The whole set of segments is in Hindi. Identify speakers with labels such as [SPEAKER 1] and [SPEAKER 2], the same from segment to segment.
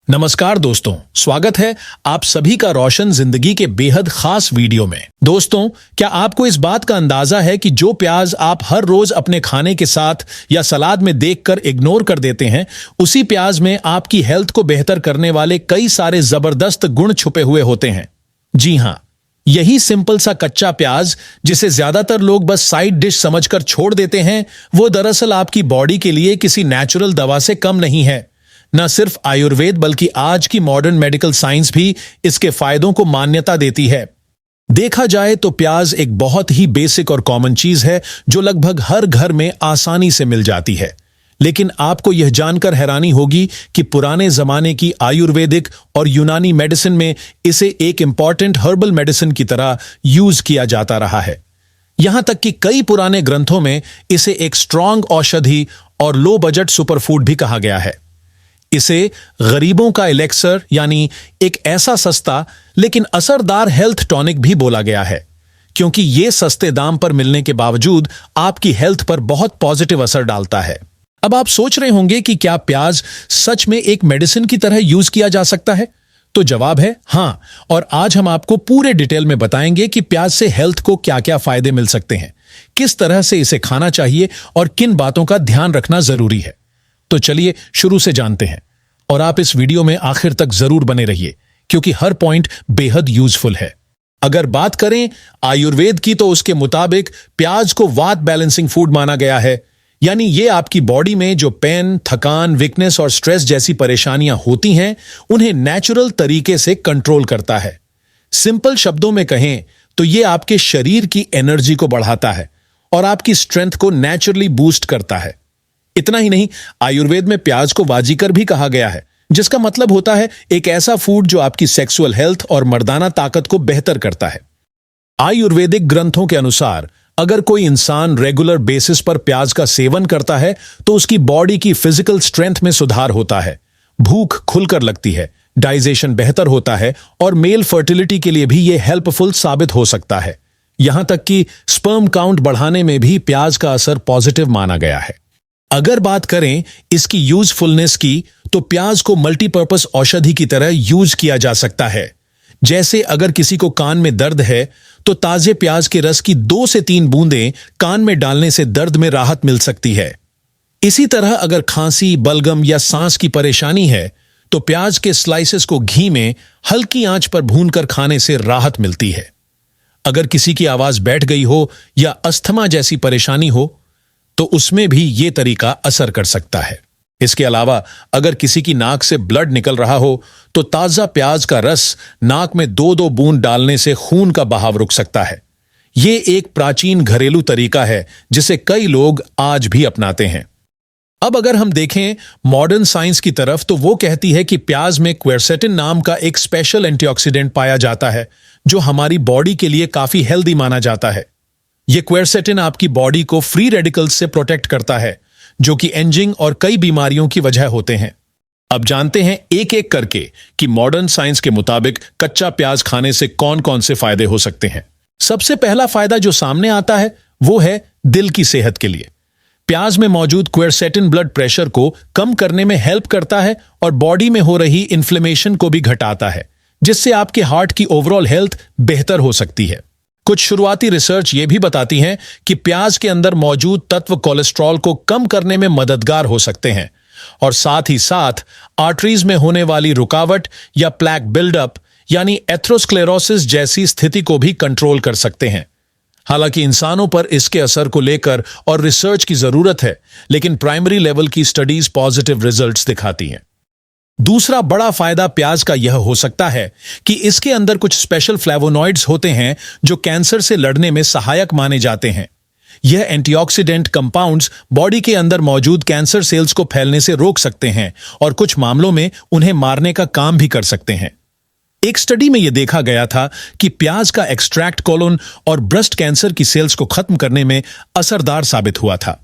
[SPEAKER 1] नमस्कार दोस्तों, स्वागत है आप सभी का रोशन जिंदगी के बेहद खास वीडियो में। दोस्तों, क्या आपको इस बात का अंदाजा है कि जो प्याज आप हर रोज अपने खाने के साथ या सलाद में देखकर इग्नोर कर देते हैं, उसी प्याज में आपकी हेल्थ को बेहतर करने वाले कई सारे जबरदस्त गुण छुपे हुए होते हैं। जी हां, यही सिंपल सा कच्चा प्याज जिसे ज्यादातर लोग बस साइड डिश समझकर छोड़ देते हैं, वो दरअसल आपकी बॉडी के लिए किसी नेचुरल दवा से कम नहीं है। न सिर्फ आयुर्वेद बल्कि आज की मॉडर्न मेडिकल साइंस भी इसके फायदों को मान्यता देती है। देखा जाए तो प्याज एक बहुत ही बेसिक और कॉमन चीज है जो लगभग हर घर में आसानी से मिल जाती है। लेकिन आपको यह जानकर हैरानी होगी कि पुराने जमाने की आयुर्वेदिक और यूनानी मेडिसिन में इसे एक इंपॉर्टेंट हर्बल मेडिसिन की तरह यूज किया जाता रहा है। यहां तक कि कई पुराने ग्रंथों में इसे एक स्ट्रांग औषधि और लो बजट सुपरफूड भी कहा गया है। इसे गरीबों का एलेक्सर यानी एक ऐसा सस्ता लेकिन असरदार हेल्थ टॉनिक भी बोला गया है, क्योंकि यह सस्ते दाम पर मिलने के बावजूद आपकी हेल्थ पर बहुत पॉजिटिव असर डालता है। अब आप सोच रहे होंगे कि क्या प्याज सच में एक मेडिसिन की तरह यूज किया जा सकता है? तो जवाब है हां, और आज हम आपको पूरे डिटेल में बताएंगे कि प्याज से हेल्थ को क्या क्या फायदे मिल सकते हैं, किस तरह से इसे खाना चाहिए और किन बातों का ध्यान रखना जरूरी है। तो चलिए शुरू से जानते हैं, और आप इस वीडियो में आखिर तक जरूर बने रहिए क्योंकि हर पॉइंट बेहद यूजफुल है। अगर बात करें आयुर्वेद की तो उसके मुताबिक प्याज को वात बैलेंसिंग फूड माना गया है, यानी ये आपकी बॉडी में जो पेन, थकान, वीकनेस और स्ट्रेस जैसी परेशानियां होती हैं, उन्हें नेचुरल तरीके से कंट्रोल करता है। सिंपल शब्दों में कहें तो ये आपके शरीर की एनर्जी को बढ़ाता है और आपकी स्ट्रेंथ को नेचुरली बूस्ट करता है। इतना ही नहीं, आयुर्वेद में प्याज को वाजीकर भी कहा गया है, जिसका मतलब होता है एक ऐसा फूड जो आपकी सेक्सुअल हेल्थ और मर्दाना ताकत को बेहतर करता है। आयुर्वेदिक ग्रंथों के अनुसार अगर कोई इंसान रेगुलर बेसिस पर प्याज का सेवन करता है तो उसकी बॉडी की फिजिकल स्ट्रेंथ में सुधार होता है, भूख खुलकर लगती है, डाइजेशन बेहतर होता है और मेल फर्टिलिटी के लिए भी यह हेल्पफुल साबित हो सकता है। यहां तक कि स्पर्म काउंट बढ़ाने में भी प्याज का असर पॉजिटिव माना गया है। अगर बात करें इसकी यूजफुलनेस की तो प्याज को मल्टीपर्पस औषधि की तरह यूज किया जा सकता है। जैसे अगर किसी को कान में दर्द है तो ताजे प्याज के रस की 2 से 3 बूंदें कान में डालने से दर्द में राहत मिल सकती है। इसी तरह अगर खांसी, बलगम या सांस की परेशानी है तो प्याज के स्लाइसेस को घी में हल्की आंच पर भूनकर खाने से राहत मिलती है। अगर किसी की आवाज बैठ गई हो या अस्थमा जैसी परेशानी हो तो उसमें भी ये तरीका असर कर सकता है। इसके अलावा अगर किसी की नाक से ब्लड निकल रहा हो तो ताजा प्याज का रस नाक में 2-2 बूंद डालने से खून का बहाव रुक सकता है। ये एक प्राचीन घरेलू तरीका है जिसे कई लोग आज भी अपनाते हैं। अब अगर हम देखें मॉडर्न साइंस की तरफ तो वो कहती है कि प्याज में क्वेरसेटिन नाम का एक स्पेशल एंटीऑक्सीडेंट पाया जाता है जो हमारी बॉडी के लिए काफी हेल्दी माना जाता है। यह क्वेरसेटिन आपकी बॉडी को फ्री रेडिकल्स से प्रोटेक्ट करता है, जो कि एंजिंग और कई बीमारियों की वजह होते हैं। अब जानते हैं एक एक करके कि मॉडर्न साइंस के मुताबिक कच्चा प्याज खाने से कौन कौन से फायदे हो सकते हैं। सबसे पहला फायदा जो सामने आता है वो है दिल की सेहत के लिए। प्याज में मौजूद क्वेरसेटिन ब्लड प्रेशर को कम करने में हेल्प करता है और बॉडी में हो रही इन्फ्लेमेशन को भी घटाता है, जिससे आपके हार्ट की ओवरऑल हेल्थ बेहतर हो सकती है। कुछ शुरुआती रिसर्च ये भी बताती हैं कि प्याज के अंदर मौजूद तत्व कोलेस्ट्रॉल को कम करने में मददगार हो सकते हैं और साथ ही साथ आर्टरीज में होने वाली रुकावट या प्लैक बिल्डअप यानी एथेरोस्क्लेरोसिस जैसी स्थिति को भी कंट्रोल कर सकते हैं। हालांकि इंसानों पर इसके असर को लेकर और रिसर्च की जरूरत है, लेकिन प्राइमरी लेवल की स्टडीज पॉजिटिव रिजल्ट्स दिखाती हैं। दूसरा बड़ा फायदा प्याज का यह हो सकता है कि इसके अंदर कुछ स्पेशल फ्लेवोनॉइड्स होते हैं जो कैंसर से लड़ने में सहायक माने जाते हैं। यह एंटीऑक्सीडेंट कंपाउंड्स बॉडी के अंदर मौजूद कैंसर सेल्स को फैलने से रोक सकते हैं और कुछ मामलों में उन्हें मारने का काम भी कर सकते हैं। एक स्टडी में यह देखा गया था कि प्याज का एक्सट्रैक्ट कोलोन और ब्रेस्ट कैंसर की सेल्स को खत्म करने में असरदार साबित हुआ था।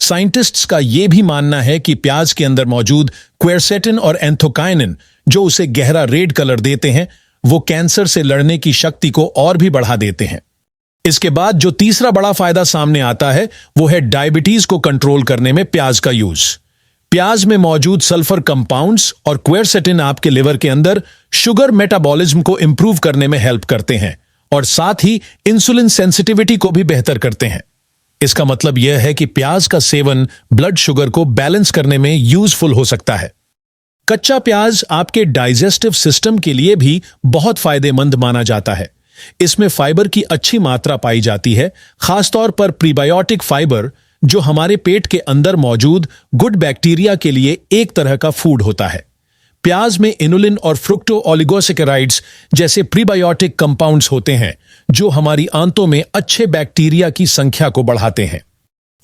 [SPEAKER 1] साइंटिस्ट्स का यह भी मानना है कि प्याज के अंदर मौजूद क्वेरसेटिन और एंथोकाइनिन जो उसे गहरा रेड कलर देते हैं, वो कैंसर से लड़ने की शक्ति को और भी बढ़ा देते हैं। इसके बाद जो तीसरा बड़ा फायदा सामने आता है वो है डायबिटीज को कंट्रोल करने में प्याज का यूज। प्याज में मौजूद सल्फर कंपाउंड्स और क्वेरसेटिन आपके लिवर के अंदर शुगर मेटाबॉलिज्म को इंप्रूव करने में हेल्प करते हैं और साथ ही इंसुलिन सेंसिटिविटी को भी बेहतर करते हैं। इसका मतलब यह है कि प्याज का सेवन ब्लड शुगर को बैलेंस करने में यूजफुल हो सकता है। कच्चा प्याज आपके डाइजेस्टिव सिस्टम के लिए भी बहुत फायदेमंद माना जाता है। इसमें फाइबर की अच्छी मात्रा पाई जाती है, खासतौर पर प्रीबायोटिक फाइबर, जो हमारे पेट के अंदर मौजूद गुड बैक्टीरिया के लिए एक तरह का फूड होता है। प्याज में इनुलिन और फ्रुक्टो ओलिगोसैकेराइड्स जैसे प्रीबायोटिक कंपाउंड्स होते हैं, जो हमारी आंतों में अच्छे बैक्टीरिया की संख्या को बढ़ाते हैं।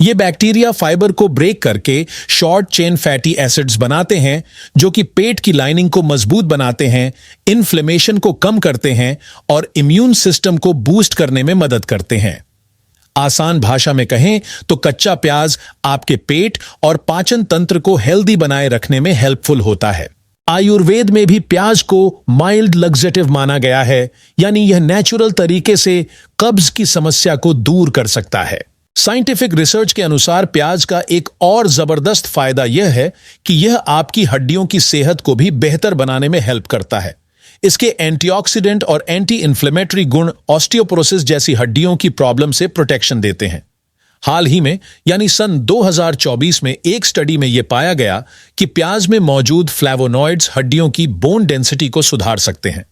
[SPEAKER 1] ये बैक्टीरिया फाइबर को ब्रेक करके शॉर्ट चेन फैटी एसिड्स बनाते हैं, जो कि पेट की लाइनिंग को मजबूत बनाते हैं, इन्फ्लेमेशन को कम करते हैं और इम्यून सिस्टम को बूस्ट करने में मदद करते हैं। आसान भाषा में कहें तो कच्चा प्याज आपके पेट और पाचन तंत्र को हेल्दी बनाए रखने में हेल्पफुल होता है। आयुर्वेद में भी प्याज को माइल्ड लग्जेटिव माना गया है, यानी यह नेचुरल तरीके से कब्ज की समस्या को दूर कर सकता है। साइंटिफिक रिसर्च के अनुसार प्याज का एक और जबरदस्त फायदा यह है कि यह आपकी हड्डियों की सेहत को भी बेहतर बनाने में हेल्प करता है। इसके एंटीऑक्सीडेंट और एंटी इन्फ्लेमेटरी गुण ऑस्टियोपोरोसिस जैसी हड्डियों की प्रॉब्लम से प्रोटेक्शन देते हैं। हाल ही में यानी सन 2024 में एक स्टडी में यह पाया गया कि प्याज में मौजूद फ्लेवोनॉइड्स हड्डियों की बोन डेंसिटी को सुधार सकते हैं,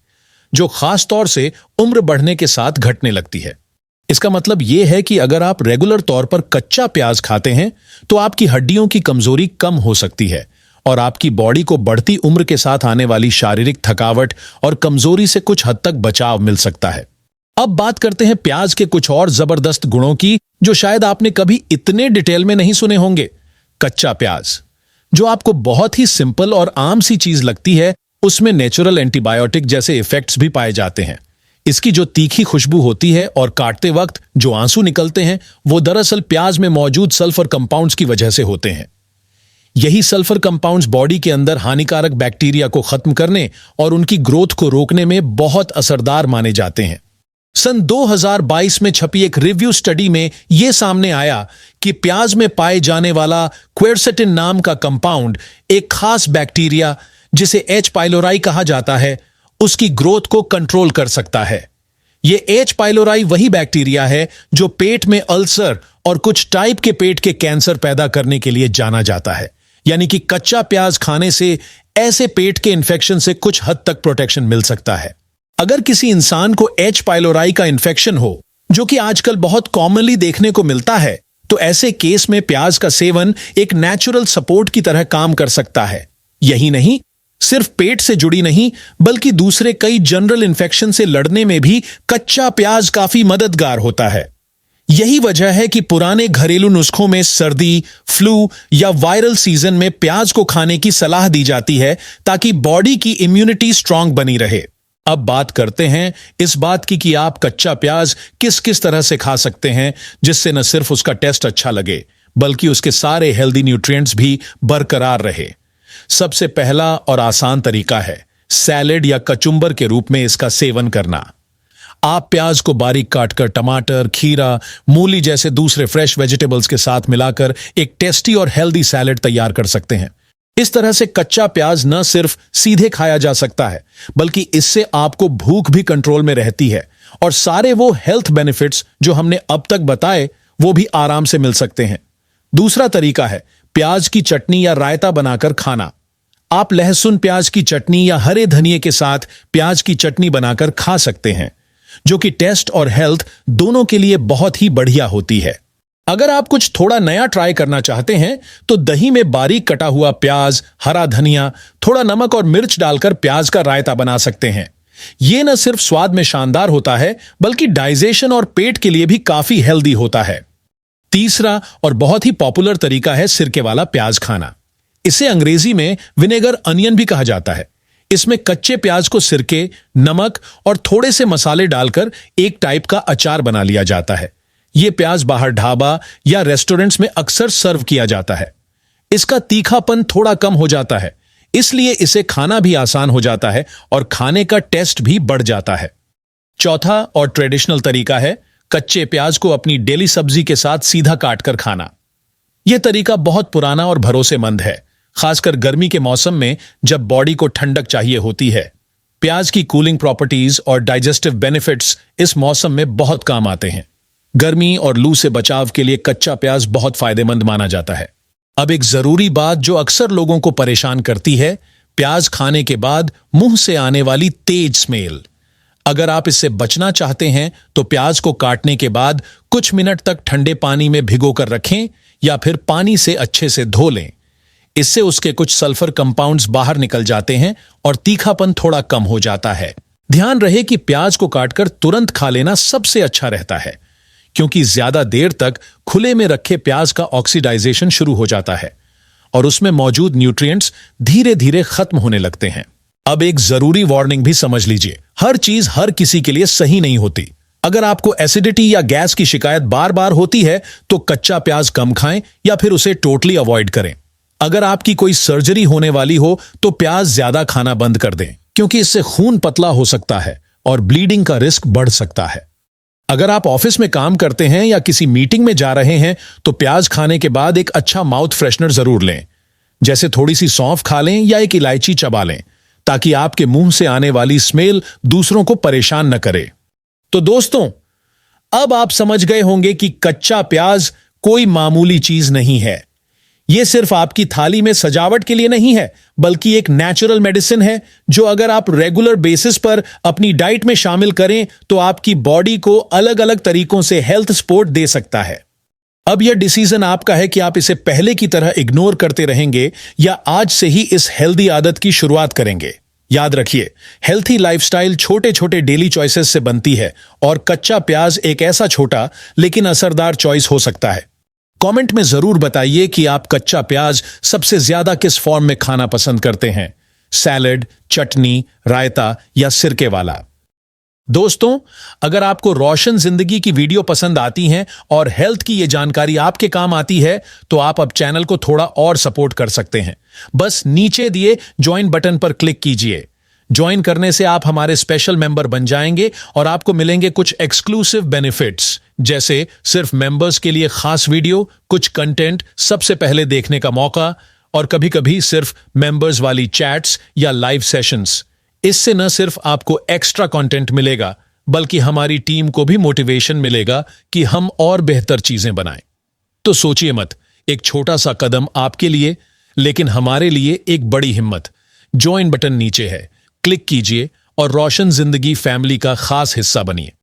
[SPEAKER 1] जो खास तौर से उम्र बढ़ने के साथ घटने लगती है। इसका मतलब यह है कि अगर आप रेगुलर तौर पर कच्चा प्याज खाते हैं तो आपकी हड्डियों की कमजोरी कम हो सकती है और आपकी बॉडी को बढ़ती उम्र के साथ आने वाली शारीरिक थकावट और कमजोरी से कुछ हद तक बचाव मिल सकता है। अब बात करते हैं प्याज के कुछ और जबरदस्त गुणों की, जो शायद आपने कभी इतने डिटेल में नहीं सुने होंगे। कच्चा प्याज, जो आपको बहुत ही सिंपल और आम सी चीज लगती है, उसमें नेचुरल एंटीबायोटिक जैसे इफेक्ट्स भी पाए जाते हैं। इसकी जो तीखी खुशबू होती है और काटते वक्त जो आंसू निकलते हैं, वो दरअसल प्याज में मौजूद सल्फर कंपाउंड्स की वजह से होते हैं। यही सल्फर कंपाउंड्स बॉडी के अंदर हानिकारक बैक्टीरिया को खत्म करने और उनकी ग्रोथ को रोकने में बहुत असरदार माने जाते हैं। सन 2022 में छपी एक रिव्यू स्टडी में यह सामने आया कि प्याज में पाए जाने वाला क्वेरसेटिन नाम का कंपाउंड एक खास बैक्टीरिया, जिसे एच पाइलोराई कहा जाता है, उसकी ग्रोथ को कंट्रोल कर सकता है। यह एच पाइलोराई वही बैक्टीरिया है जो पेट में अल्सर और कुछ टाइप के पेट के कैंसर पैदा करने के लिए जाना जाता है। यानी कि कच्चा प्याज खाने से ऐसे पेट के इन्फेक्शन से कुछ हद तक प्रोटेक्शन मिल सकता है। अगर किसी इंसान को एच पाइलोराई का इन्फेक्शन हो, जो कि आजकल बहुत कॉमनली देखने को मिलता है, तो ऐसे केस में प्याज का सेवन एक नेचुरल सपोर्ट की तरह काम कर सकता है। यही नहीं, सिर्फ पेट से जुड़ी नहीं बल्कि दूसरे कई जनरल इन्फेक्शन से लड़ने में भी कच्चा प्याज काफी मददगार होता है। यही वजह है कि पुराने घरेलू नुस्खों में सर्दी, फ्लू या वायरल सीजन में प्याज को खाने की सलाह दी जाती है, ताकि बॉडी की इम्यूनिटी स्ट्रांग बनी रहे। अब बात करते हैं इस बात की कि आप कच्चा प्याज किस किस तरह से खा सकते हैं, जिससे न सिर्फ उसका टेस्ट अच्छा लगे बल्कि उसके सारे हेल्दी न्यूट्रिएंट्स भी बरकरार रहे। सबसे पहला और आसान तरीका है सैलेड या कचुम्बर के रूप में इसका सेवन करना। आप प्याज को बारीक काटकर टमाटर, खीरा, मूली जैसे दूसरे फ्रेश वेजिटेबल्स के साथ मिलाकर एक टेस्टी और हेल्दी सैलेड तैयार कर सकते हैं। इस तरह से कच्चा प्याज न सिर्फ सीधे खाया जा सकता है, बल्कि इससे आपको भूख भी कंट्रोल में रहती है और सारे वो हेल्थ बेनिफिट्स जो हमने अब तक बताए वो भी आराम से मिल सकते हैं। दूसरा तरीका है प्याज की चटनी या रायता बनाकर खाना। आप लहसुन प्याज की चटनी या हरे धनिए के साथ प्याज की चटनी बनाकर खा सकते हैं, जो कि टेस्ट और हेल्थ दोनों के लिए बहुत ही बढ़िया होती है। अगर आप कुछ थोड़ा नया ट्राई करना चाहते हैं तो दही में बारीक कटा हुआ प्याज, हरा धनिया, थोड़ा नमक और मिर्च डालकर प्याज का रायता बना सकते हैं। यह न सिर्फ स्वाद में शानदार होता है बल्कि डाइजेशन और पेट के लिए भी काफी हेल्दी होता है। तीसरा और बहुत ही पॉपुलर तरीका है सिरके वाला प्याज खाना। इसे अंग्रेजी में विनेगर अनियन भी कहा जाता है। इसमें कच्चे प्याज को सिरके, नमक और थोड़े से मसाले डालकर एक टाइप का अचार बना लिया जाता है। यह प्याज बाहर ढाबा या रेस्टोरेंट्स में अक्सर सर्व किया जाता है। इसका तीखापन थोड़ा कम हो जाता है, इसलिए इसे खाना भी आसान हो जाता है और खाने का टेस्ट भी बढ़ जाता है। चौथा और ट्रेडिशनल तरीका है कच्चे प्याज को अपनी डेली सब्जी के साथ सीधा काटकर खाना। यह तरीका बहुत पुराना और भरोसेमंद है, खासकर गर्मी के मौसम में जब बॉडी को ठंडक चाहिए होती है। प्याज की कूलिंग प्रॉपर्टीज और डाइजेस्टिव बेनिफिट्स इस मौसम में बहुत काम आते हैं। गर्मी और लू से बचाव के लिए कच्चा प्याज बहुत फायदेमंद माना जाता है। अब एक जरूरी बात जो अक्सर लोगों को परेशान करती है, प्याज खाने के बाद मुंह से आने वाली तेज स्मेल। अगर आप इससे बचना चाहते हैं तो प्याज को काटने के बाद कुछ मिनट तक ठंडे पानी में भिगोकर रखें या फिर पानी से अच्छे से धो लें। इससे उसके कुछ सल्फर कंपाउंड्स बाहर निकल जाते हैं और तीखापन थोड़ा कम हो जाता है। ध्यान रहे कि प्याज को काटकर तुरंत खा लेना सबसे अच्छा रहता है, क्योंकि ज्यादा देर तक खुले में रखे प्याज का ऑक्सीडाइजेशन शुरू हो जाता है और उसमें मौजूद न्यूट्रिएंट्स धीरे धीरे खत्म होने लगते हैं। अब एक जरूरी वार्निंग भी समझ लीजिए, हर चीज हर किसी के लिए सही नहीं होती। अगर आपको एसिडिटी या गैस की शिकायत बार बार होती है तो कच्चा प्याज कम खाएं या फिर उसे टोटली अवॉइड करें। अगर आपकी कोई सर्जरी होने वाली हो तो प्याज ज्यादा खाना बंद कर दें, क्योंकि इससे खून पतला हो सकता है और ब्लीडिंग का रिस्क बढ़ सकता है। अगर आप ऑफिस में काम करते हैं या किसी मीटिंग में जा रहे हैं तो प्याज खाने के बाद एक अच्छा माउथ फ्रेशनर जरूर लें, जैसे थोड़ी सी सौंफ खा लें या एक इलायची चबा लें, ताकि आपके मुंह से आने वाली स्मेल दूसरों को परेशान न करे। तो दोस्तों, अब आप समझ गए होंगे कि कच्चा प्याज कोई मामूली चीज नहीं है। यह सिर्फ आपकी थाली में सजावट के लिए नहीं है, बल्कि एक नेचुरल मेडिसिन है जो अगर आप रेगुलर बेसिस पर अपनी डाइट में शामिल करें तो आपकी बॉडी को अलग अलग तरीकों से हेल्थ सपोर्ट दे सकता है। अब यह डिसीजन आपका है कि आप इसे पहले की तरह इग्नोर करते रहेंगे या आज से ही इस हेल्दी आदत की शुरुआत करेंगे। याद रखिए, हेल्थी लाइफस्टाइल छोटे छोटे डेली चॉइसेस से बनती है और कच्चा प्याज एक ऐसा छोटा लेकिन असरदार चॉइस हो सकता है। कमेंट में जरूर बताइए कि आप कच्चा प्याज सबसे ज्यादा किस फॉर्म में खाना पसंद करते हैं, सैलेड, चटनी, रायता या सिरके वाला। दोस्तों, अगर आपको रोशन जिंदगी की वीडियो पसंद आती हैं और हेल्थ की ये जानकारी आपके काम आती है तो आप अब चैनल को थोड़ा और सपोर्ट कर सकते हैं। बस नीचे दिए ज्वाइन बटन पर क्लिक कीजिए। ज्वाइन करने से आप हमारे स्पेशल मेंबर बन जाएंगे और आपको मिलेंगे कुछ एक्सक्लूसिव बेनिफिट्स, जैसे सिर्फ मेंबर्स के लिए खास वीडियो, कुछ कंटेंट सबसे पहले देखने का मौका और कभी कभी सिर्फ मेंबर्स वाली चैट्स या लाइव सेशंस। इससे न सिर्फ आपको एक्स्ट्रा कंटेंट मिलेगा, बल्कि हमारी टीम को भी मोटिवेशन मिलेगा कि हम और बेहतर चीजें बनाएं। तो सोचिए मत, एक छोटा सा कदम आपके लिए, लेकिन हमारे लिए एक बड़ी हिम्मत। ज्वाइन बटन नीचे है, क्लिक कीजिए और रोशन जिंदगी फैमिली का खास हिस्सा बनिए।